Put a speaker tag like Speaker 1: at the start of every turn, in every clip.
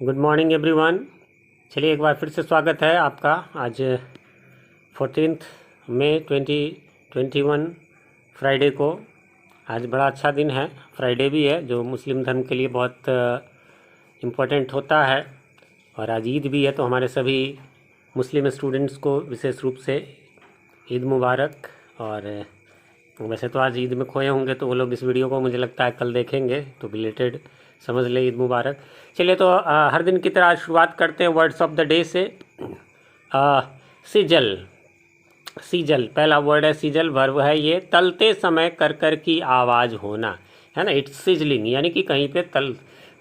Speaker 1: Good morning everyone. चलिए एक बार फिर से स्वागत है आपका। आज 14 मई 2021 फ्राइडे को। आज बड़ा अच्छा दिन है, फ्राइडे भी है, जो मुस्लिम धर्म के लिए बहुत इम्पोर्टेंट होता है। और आज ईद भी है, तो हमारे सभी मुस्लिम स्टूडेंट्स को विशेष रूप से ईद मुबारक। और वैसे तो आज ईद में खोए होंगे, तो वो लोग इस वीडियो को मुझे लगता है कल देखेंगे, तो बिलेटेड समझ ले ईद मुबारक। चलिए, तो हर दिन की तरह आज शुरुआत करते हैं वर्ड्स ऑफ द डे से। सिजल। सीजल पहला वर्ड है, सीजल वर्ब है ये, तलते समय कर कर की आवाज़ होना, है ना। इट्स सिजलिंग, यानी कि कहीं पे तल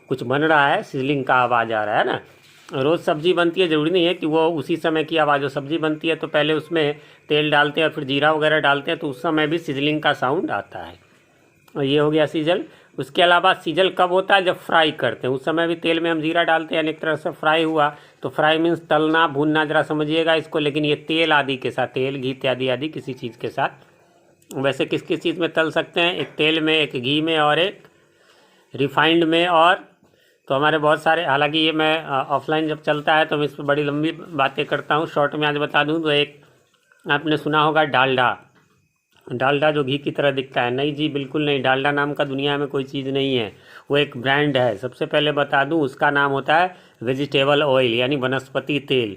Speaker 1: कुछ बन रहा है, सिजलिंग का आवाज़ आ रहा है ना। रोज़ सब्जी बनती है, ज़रूरी नहीं है कि वो उसी समय की आवाज़ हो। सब्जी बनती है तो पहले उसमें तेल डालते हैं और फिर जीरा वगैरह डालते हैं, तो उस समय भी सिजलिंग का साउंड आता है। और ये हो गया सीजल। उसके अलावा सीजल कब होता है? जब फ्राई करते हैं, उस समय भी तेल में हम जीरा डालते हैं, एक तरह से फ्राई हुआ। तो फ्राई मीन्स तलना, भूनना, जरा समझिएगा इसको। लेकिन ये तेल आदि के साथ, तेल घी इत्यादि आदि किसी चीज़ के साथ। वैसे किस किस चीज़ में तल सकते हैं? एक तेल में, एक घी में, और एक रिफाइंड में। और तो हमारे बहुत सारे, हालांकि ये मैं ऑफलाइन जब चलता है तो मैं इस पर बड़ी लंबी बातें करता हूँ, शॉर्ट में आज बता दूँ तो एक आपने सुना होगा डालडा। डालडा जो घी की तरह दिखता है, नहीं जी, बिल्कुल नहीं। डालडा नाम का दुनिया में कोई चीज़ नहीं है, वो एक ब्रांड है। सबसे पहले बता दूं, उसका नाम होता है वेजिटेबल ऑयल, यानी वनस्पति तेल।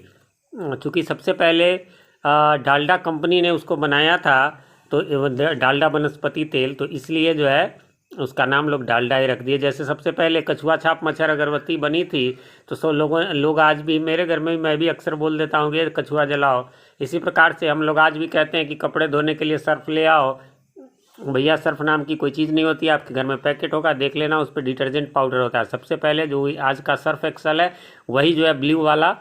Speaker 1: चूँकि सबसे पहले डालडा कंपनी ने उसको बनाया था, तो डालडा वनस्पति तेल, तो इसलिए जो है उसका नाम लोग डालडा ही रख दिए। जैसे सबसे पहले कछुआ छाप मच्छर अगरबत्ती बनी थी, तो सब लोग आज भी, मेरे घर में भी मैं भी अक्सर बोल देता हूँ कि कछुआ जलाओ। इसी प्रकार से हम लोग आज भी कहते हैं कि कपड़े धोने के लिए सर्फ ले आओ। भैया, सर्फ नाम की कोई चीज़ नहीं होती, आपके घर में पैकेट होगा, देख लेना, उस पर डिटर्जेंट पाउडर होता है। सबसे पहले जो आज का सर्फ एक्सल है, वही जो है ब्लू वाला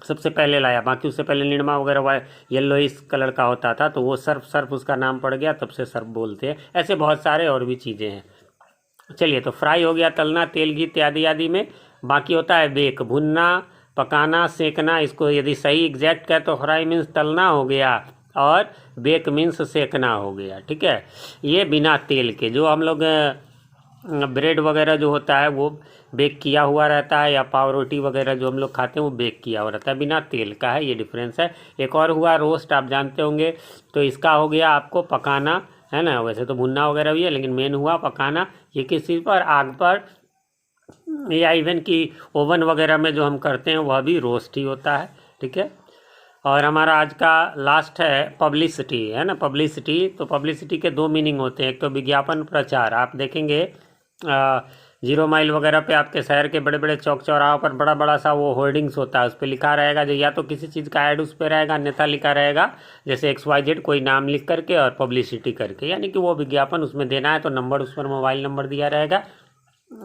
Speaker 1: सबसे पहले लाया। बाकी उससे पहले निरमा वगैरह वाला येलो इस कलर का होता था, तो वो सर्फ उसका नाम पड़ गया, तब से सर्फ बोलते हैं। ऐसे बहुत सारे और भी चीज़ें हैं। चलिए, तो फ्राई हो गया, तलना, तेल घी इत्यादि आदि में। बाकी होता है बेक, भुनना, पकाना, सेकना। इसको यदि सही एग्जैक्ट कहे तो फ्राई मीन्स तलना हो गया, और बेक मीन्स सेकना हो गया। ठीक है, ये बिना तेल के। जो हम लोग ब्रेड वगैरह जो होता है वो बेक किया हुआ रहता है, या पाव रोटी वगैरह जो हम लोग खाते हैं वो बेक किया हुआ रहता है, बिना तेल का है, ये डिफरेंस है। एक और हुआ रोस्ट, आप जानते होंगे, तो इसका हो गया आपको पकाना, है ना। वैसे तो भुनना वगैरह भी है, लेकिन मेन हुआ पकाना। ये किस चीज़ पर? आग पर, या इवन कि ओवन वगैरह में जो हम करते हैं वह भी रोस्ट ही होता है। ठीक है। और हमारा आज का लास्ट है पब्लिसिटी, है ना। पब्लिसिटी, तो पब्लिसिटी के दो मीनिंग होते हैं। एक तो विज्ञापन प्रचार, आप देखेंगे 0 माइल वगैरह पे आपके शहर के बड़े बड़े चौक चौराहों पर बड़ा बड़ा सा वो होर्डिंग्स होता है, उस पर लिखा रहेगा, जो या तो किसी चीज़ का ऐड उस पर रहेगा, अन्यथा लिखा रहेगा जैसे XYZ कोई नाम लिख करके और पब्लिसिटी करके, यानी कि वो विज्ञापन उसमें देना है, तो नंबर उस पर मोबाइल नंबर दिया रहेगा,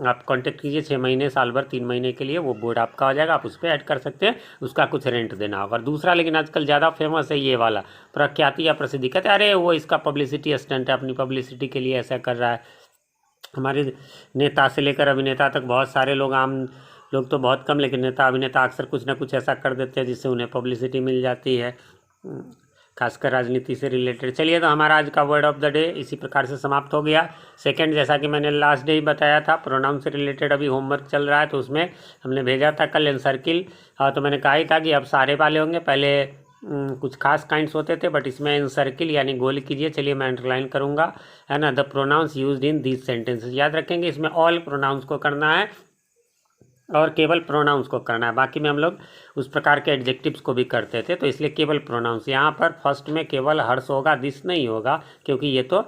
Speaker 1: आप कांटेक्ट कीजिए। 6 महीने, साल भर, 3 महीने के लिए वो बोर्ड आपका हो जाएगा, आप उस पर ऐड कर सकते हैं, उसका कुछ रेंट देना होगा। और दूसरा, लेकिन आजकल ज़्यादा फेमस है ये वाला, प्रख्याति या प्रसिद्धि, कहते हैं अरे वो इसका पब्लिसिटी स्टंट है, अपनी पब्लिसिटी के लिए ऐसा कर रहा है। हमारे नेता से लेकर अभिनेता तक बहुत सारे लोग, आम लोग तो बहुत कम, लेकिन नेता अभिनेता अक्सर कुछ ना कुछ ऐसा कर देते हैं जिससे उन्हें पब्लिसिटी मिल जाती है, खासकर राजनीति से रिलेटेड। चलिए, तो हमारा आज का वर्ड ऑफ द डे इसी प्रकार से समाप्त हो गया। सेकंड, जैसा कि मैंने लास्ट डे ही बताया था, प्रोनाउन से रिलेटेड अभी होमवर्क चल रहा है, तो उसमें हमने भेजा था कल एनसर्किल। तो मैंने कहा ही था कि अब सारे वाले होंगे, पहले कुछ खास काइंड्स होते थे, बट इसमें एनसर्किल यानी गोल कीजिए। चलिए, मैं अंडरलाइन करूँगा, है ना। The pronounce used in these sentences, याद रखेंगे, इसमें ऑल प्रोनाउंस को करना है और केवल प्रोनाउंस को करना है। बाकी में हम लोग उस प्रकार के एडजेक्टिव्स को भी करते थे, तो इसलिए केवल प्रोनाउंस। यहाँ पर फर्स्ट में केवल हर्ष होगा, दिस नहीं होगा, क्योंकि ये तो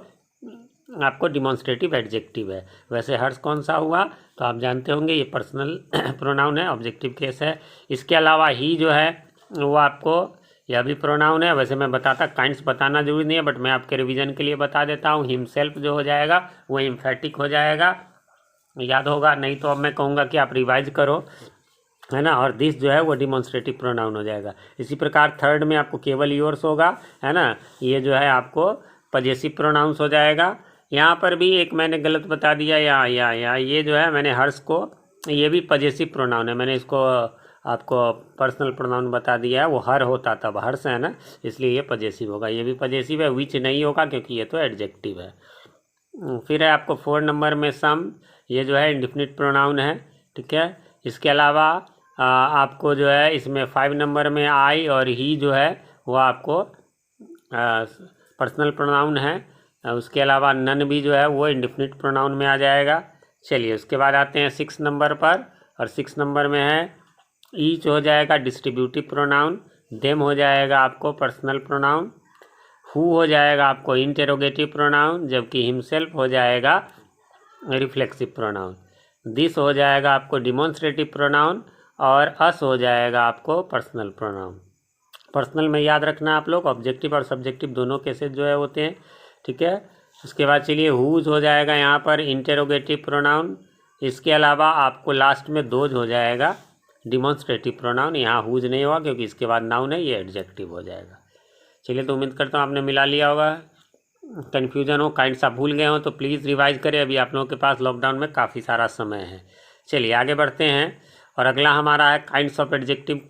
Speaker 1: आपको डिमॉन्स्ट्रेटिव एडजेक्टिव है। वैसे हर्ष कौन सा हुआ तो आप जानते होंगे, ये पर्सनल प्रोनाउन है, ऑब्जेक्टिव केस है। इसके अलावा ही जो है वो आपको, यह भी प्रोनाउन है। वैसे मैं बताता, काइंड्स बताना जरूरी नहीं है, बट मैं आपके रिवीजन के लिए बता देता हूँ। हिमसेल्फ जो हो जाएगा वो एम्फेटिक हो जाएगा, याद होगा, नहीं तो अब मैं कहूँगा कि आप रिवाइज करो, है ना। और दिस जो है वो डिमॉन्स्ट्रेटिव प्रोनाउन हो जाएगा। इसी प्रकार थर्ड में आपको केवल योर्स होगा, है ना, ये जो है आपको पजेसिव प्रोनाउंस हो जाएगा। यहाँ पर भी एक मैंने गलत बता दिया, या ये जो है मैंने हर्ष को, ये भी पजेसिव प्रोनाउन है, मैंने इसको आपको पर्सनल प्रोनाउन बता दिया है, वो हर होता तब हर्ष है ना, इसलिए ये पजेसिव होगा। ये भी पजेसिव है, विच नहीं होगा क्योंकि ये तो एडजेक्टिव है। फिर है आपको 4 नंबर में सम, ये जो है इंडिफिनिट प्रोनाउन है। ठीक है, इसके अलावा आपको जो है इसमें 5 नंबर में आई और ही जो है वो आपको पर्सनल प्रोनाउन है। उसके अलावा नन भी जो है वो इंडेफिनिट प्रोनाउन में आ जाएगा। चलिए उसके बाद आते हैं 6 नंबर पर, और 6 नंबर में है ईच हो जाएगा डिस्ट्रीब्यूटिव प्रोनाउन, देम हो जाएगा आपको पर्सनल प्रोनाउन, हु हो जाएगा आपको इंटेरोगेटिव प्रोनाउन, जबकि हिमसेल्फ हो जाएगा रिफ्लेक्सिव प्रोनाउन, दिस हो जाएगा आपको डिमॉन्स्ट्रेटिव प्रोनाउन, और अस हो जाएगा आपको पर्सनल प्रोनाउन। पर्सनल में याद रखना आप लोग ऑब्जेक्टिव और सब्जेक्टिव दोनों केसेस जो है होते हैं, ठीक है। उसके बाद चलिए हुज हो जाएगा यहाँ पर इंटेरोगेटिव प्रोनाउन। इसके अलावा आपको लास्ट में दोज हो जाएगा डिमॉन्स्ट्रेटिव प्रोनाउन। यहाँ हुज नहीं होगा क्योंकि इसके बाद नाउन है, ये एडजेक्टिव हो जाएगा। चलिए तो उम्मीद करता हूँ आपने मिला लिया होगा। कन्फ्यूजन हो, काइंड सा भूल गए हो तो प्लीज़ रिवाइज करें, अभी आप लोगों के पास लॉकडाउन में काफ़ी सारा समय है। चलिए आगे बढ़ते हैं, और अगला हमारा है काइंड्स ऑफ एडजेक्टिव।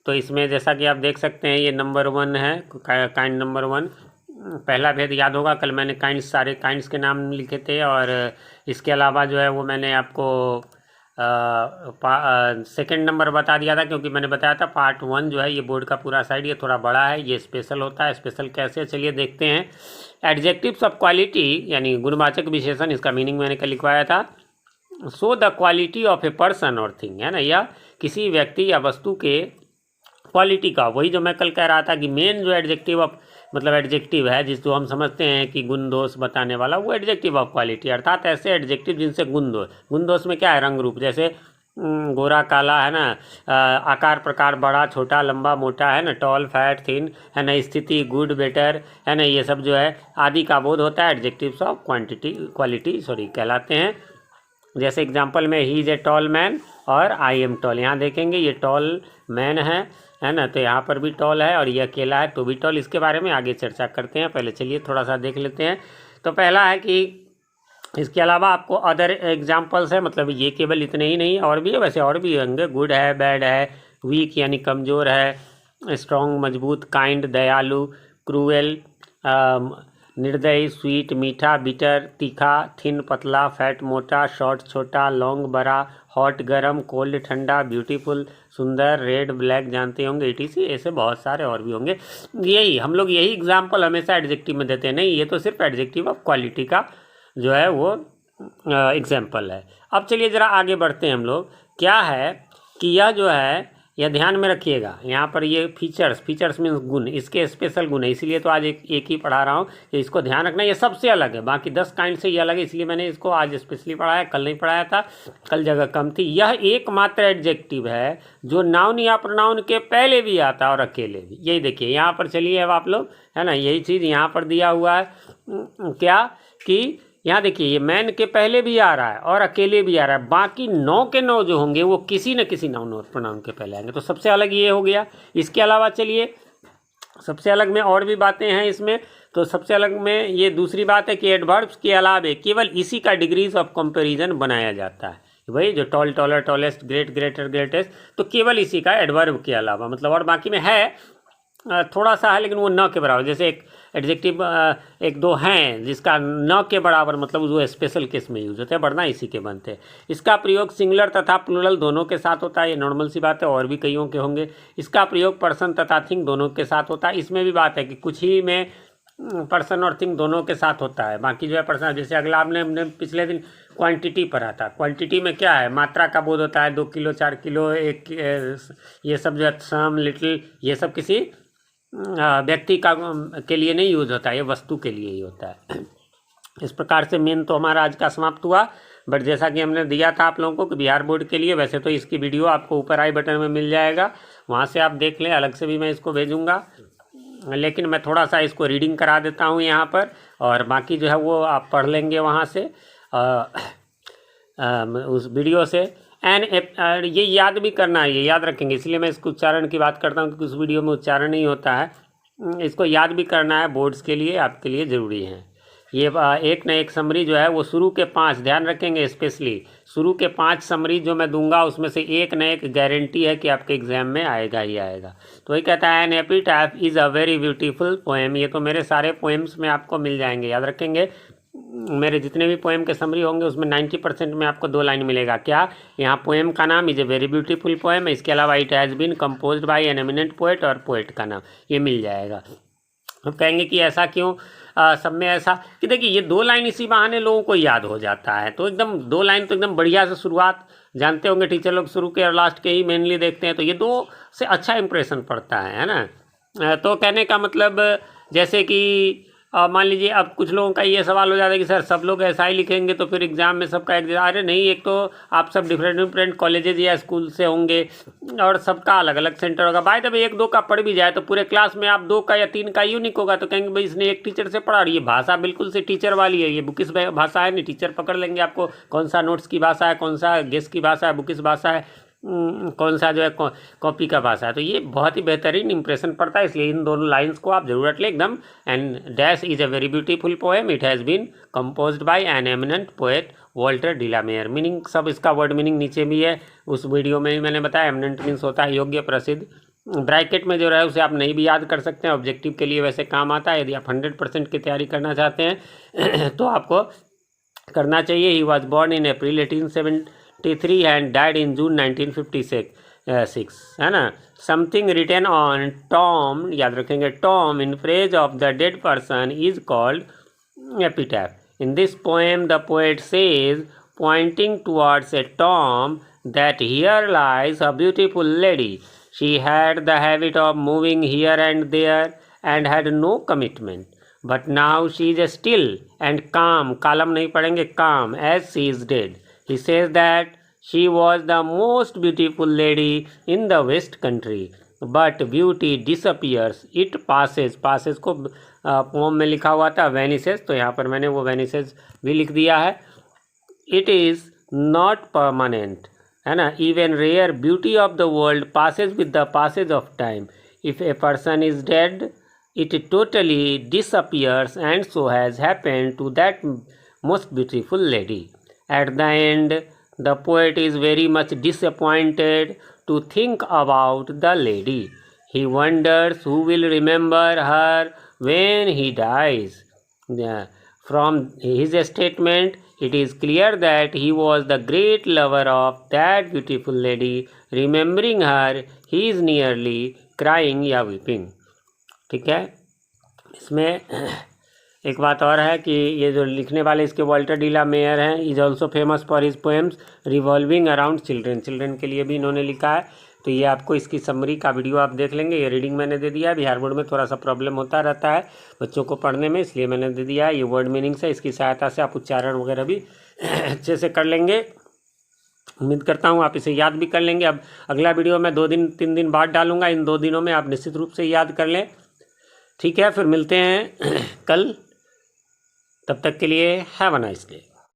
Speaker 1: तो इसमें जैसा कि आप देख सकते हैं ये नंबर 1 है, काइंड नंबर 1। पहला भेद याद होगा, कल मैंने काइंड्स सारे काइंड्स के नाम लिखे थे, और इसके अलावा जो है वो मैंने आपको सेकंड नंबर बता दिया था, क्योंकि मैंने बताया था पार्ट 1 जो है ये बोर्ड का पूरा साइड ये थोड़ा बड़ा है, ये स्पेशल होता है। स्पेशल कैसे, चलिए देखते हैं। एडजेक्टिव्स ऑफ क्वालिटी यानी गुणवाचक विशेषण, इसका मीनिंग मैंने कल लिखवाया था। So the quality of a person और थिंग, है ना, या किसी व्यक्ति या वस्तु के क्वालिटी का, वही जो मैं कल कह रहा था कि मेन जो एडजेक्टिव ऑफ मतलब एडजेक्टिव है जिसको हम समझते हैं कि गुण दोष बताने वाला, वो एडजेक्टिव ऑफ क्वालिटी, अर्थात ऐसे एडजेक्टिव जिनसे गुण दोष में क्या है, रंग रूप, जैसे गोरा काला, है ना, आकार प्रकार, बड़ा छोटा लंबा मोटा, है ना, टॉल फैट थिन, है ना, स्थिति गुड बेटर, है ना, ये सब जो है आदि का बोध होता है एडजेक्टिव्स ऑफ क्वालिटी कहलाते हैं। जैसे एग्जांपल में he is a tall man और आई एम टॉल, यहाँ देखेंगे ये टॉल मैन है ना, तो यहाँ पर भी टॉल है, और ये अकेला है तो भी टॉल। इसके बारे में आगे चर्चा करते हैं, पहले चलिए थोड़ा सा देख लेते हैं। तो पहला है कि इसके अलावा आपको अदर एग्जांपल्स है, मतलब ये केवल इतने ही नहीं और भी है, वैसे और भी होंगे। गुड है, बैड है, वीक यानी कमज़ोर है, स्ट्रॉन्ग मजबूत, काइंड दयालु, क्रूएल निर्दयी, स्वीट मीठा, बिटर तीखा, थिन पतला, फैट मोटा, शॉर्ट छोटा, लॉन्ग बड़ा, हॉट गर्म, कोल्ड ठंडा, ब्यूटीफुल सुंदर, रेड ब्लैक जानते होंगे, ETC ऐसे बहुत सारे और भी होंगे। यही हम लोग यही एग्जांपल हमेशा एडजेक्टिव में देते हैं, नहीं ये तो सिर्फ एडजेक्टिव ऑफ क्वालिटी का जो है वो एग्जाम्पल है। अब चलिए ज़रा आगे बढ़ते हैं हम लोग। क्या है कि यह जो है यह ध्यान में रखिएगा, यहाँ पर ये फीचर्स मीन्स गुण, इसके स्पेशल गुण है, इसीलिए तो आज एक ही पढ़ा रहा हूँ कि इसको ध्यान रखना, ये सबसे अलग है, बाकी 10 काइंड से ये अलग है, इसलिए मैंने इसको आज स्पेशली पढ़ाया, कल नहीं पढ़ाया था, कल जगह कम थी। यह एकमात्र एडजेक्टिव है जो नाउन या प्रोनाउन के पहले भी आता है और अकेले भी। यही देखिए यहाँ पर, चलिए अब आप लोग, है ना, यही चीज़ यहाँ पर दिया हुआ है, क्या कि यहाँ देखिए ये मैन के पहले भी आ रहा है और अकेले भी आ रहा है, बाकी 9 के 9 जो होंगे वो किसी न किसी नाउन और प्रोनाउन के पहले आएंगे, तो सबसे अलग ये हो गया। इसके अलावा चलिए सबसे अलग में और भी बातें हैं इसमें, तो सबसे अलग में ये दूसरी बात है कि एडवर्ब्स के अलावा केवल इसी का डिग्रीज ऑफ कंपैरिजन बनाया जाता है, वही जो tall taller tallest, great greater greatest, तो केवल इसी का एडवर्ब के अलावा, मतलब और बाकी में है थोड़ा सा है लेकिन वो न के बराबर। जैसे एक एडजेक्टिव एक दो हैं जिसका न के बराबर मतलब वो स्पेशल केस में यूज होते हैं, वरना इसी के बनते हैं। इसका प्रयोग सिंगुलर तथा प्लूरल दोनों के साथ होता है, ये नॉर्मल सी बात है, और भी कईयों के होंगे। इसका प्रयोग पर्सन तथा थिंग दोनों के साथ होता है, इसमें भी बात है कि कुछ ही में पर्सन और थिंग दोनों के साथ होता है, बाकी जो है पर्सन। जैसे अगला हमने पिछले दिन क्वांटिटी पढ़ा था, क्वांटिटी में क्या है, मात्रा का बोध होता है, 2 किलो 4 किलो 1, ये सब जो है सम लिटिल, ये सब किसी व्यक्ति का के लिए नहीं यूज होता है, ये वस्तु के लिए ही होता है। इस प्रकार से मेन तो हमारा आज का समाप्त हुआ, बट जैसा कि हमने दिया था आप लोगों को कि बिहार बोर्ड के लिए, वैसे तो इसकी वीडियो आपको ऊपर आई बटन में मिल जाएगा, वहाँ से आप देख लें, अलग से भी मैं इसको भेजूँगा, लेकिन मैं थोड़ा सा इसको रीडिंग करा देता हूँ यहाँ पर, और बाकी जो है वो आप पढ़ लेंगे वहाँ से उस वीडियो से। ये याद भी करना है, ये याद रखेंगे, इसलिए मैं इसको उच्चारण की बात करता हूँ क्योंकि उस वीडियो में उच्चारण नहीं होता है, इसको याद भी करना है, बोर्ड्स के लिए आपके लिए ज़रूरी है। ये एक न एक समरी जो है वो शुरू के 5 ध्यान रखेंगे, स्पेशली शुरू के 5 समरी जो मैं दूंगा उसमें से एक न एक गारंटी है कि आपके एग्जाम में आएगा ही आएगा। तो वही कहता है an epitaph is a very beautiful poem, ये तो मेरे सारे पोएम्स में आपको मिल जाएंगे, याद रखेंगे। मेरे जितने भी पोएम के समरी होंगे उसमें 90% में आपको 2 लाइन मिलेगा। क्या? यहाँ पोएम का नाम is a very beautiful poem है, इसके अलावा it has been composed by an eminent poet, और पोएट का नाम ये मिल जाएगा। हम कहेंगे कि ऐसा क्यों, सब में ऐसा कि देखिए ये 2 लाइन इसी बहाने लोगों को याद हो जाता है। तो एकदम 2 लाइन तो एकदम बढ़िया से शुरुआत, जानते होंगे टीचर लोग शुरू के और लास्ट के ही मेनली देखते हैं, तो ये 2 से अच्छा इंप्रेशन पड़ता है ना। तो कहने का मतलब जैसे कि मान लीजिए अब कुछ लोगों का ये सवाल हो जाता है कि सर सब लोग ऐसा ही लिखेंगे तो फिर एग्ज़ाम में सबका एक, अरे नहीं, एक तो आप सब डिफरेंट कॉलेजेज या स्कूल से होंगे और सबका अलग अलग सेंटर होगा। बाय द वे 1-2 का पढ़ भी जाए तो पूरे क्लास में आप 2 का या 3 का यूनिक होगा, तो कहेंगे भाई इसने एक टीचर से पढ़ा, और ये भाषा बिल्कुल से टीचर वाली है, ये बुकिस भाषा है नहीं। टीचर पकड़ लेंगे आपको कौन सा नोट्स की भाषा है, कौन सा गेस की भाषा है, बुकिस भाषा है, कौन सा जो है कॉपी का भाषा है। तो ये बहुत ही बेहतरीन इंप्रेशन पड़ता है, इसलिए इन दोनों लाइंस को आप जरूर रख लें एकदम। And dash is a very beautiful poem, it has been composed by an eminent poet Walter de la Mare. Meaning सब इसका वर्ड मीनिंग नीचे भी है, उस वीडियो में भी मैंने बताया। एमिनेंट मीन्स होता है योग्य, प्रसिद्ध। ब्रैकेट में जो रहे उसे आप नहीं भी याद कर सकते हैं, ऑब्जेक्टिव के लिए वैसे काम आता है। यदि आप 100% की तैयारी करना चाहते हैं तो आपको करना चाहिए। He was born in April 1873 and died in June 1956, है ना। समथिंग रिटन ऑन टॉम, याद रखेंगे tomb, in praise of the dead person is called epitaph. In this poem the poet says, pointing towards a tomb, that here lies a beautiful lady. She had the habit of moving here and there and had no commitment. But now she is still and calm, कालम नहीं पढ़ेंगे, calm as she is dead. He says that she was the most beautiful lady in the West Country. But beauty disappears, it passes. passes को pome में लिखा हुआ था vanishes, तो यहाँ पर मैंने वो vanishes भी लिख दिया है। It is not permanent, है ना। Even rare beauty of the world passes with the passage of time. If a person is dead, it totally disappears, and so has happened to that most beautiful lady. At the end, the poet is very much disappointed to think about the lady. He wonders who will remember her when he dies. From his statement, it is clear that he was the great lover of that beautiful lady. Remembering her, he is nearly crying या weeping. ठीक है। इसमें एक बात और है कि ये जो लिखने वाले इसके वॉल्टर डिलामेयर हैं, is also famous for his poems revolving around children. Children के लिए भी इन्होंने लिखा है। तो ये आपको इसकी समरी का वीडियो आप देख लेंगे। ये रीडिंग मैंने दे दिया है। बिहार बोर्ड में थोड़ा सा प्रॉब्लम होता रहता है बच्चों को पढ़ने में, इसलिए मैंने दे दिया है। ये वर्ड मीनिंग्स है, इसकी सहायता से आप उच्चारण वगैरह भी अच्छे से कर लेंगे। उम्मीद करता हूँ आप इसे याद भी कर लेंगे। अब अगला वीडियो मैं 2-3 दिन बाद डालूंगा। इन 2 दिनों में आप निश्चित रूप से याद कर लें। ठीक है, फिर मिलते हैं कल। तब तक के लिए हैव अ नाइस डे।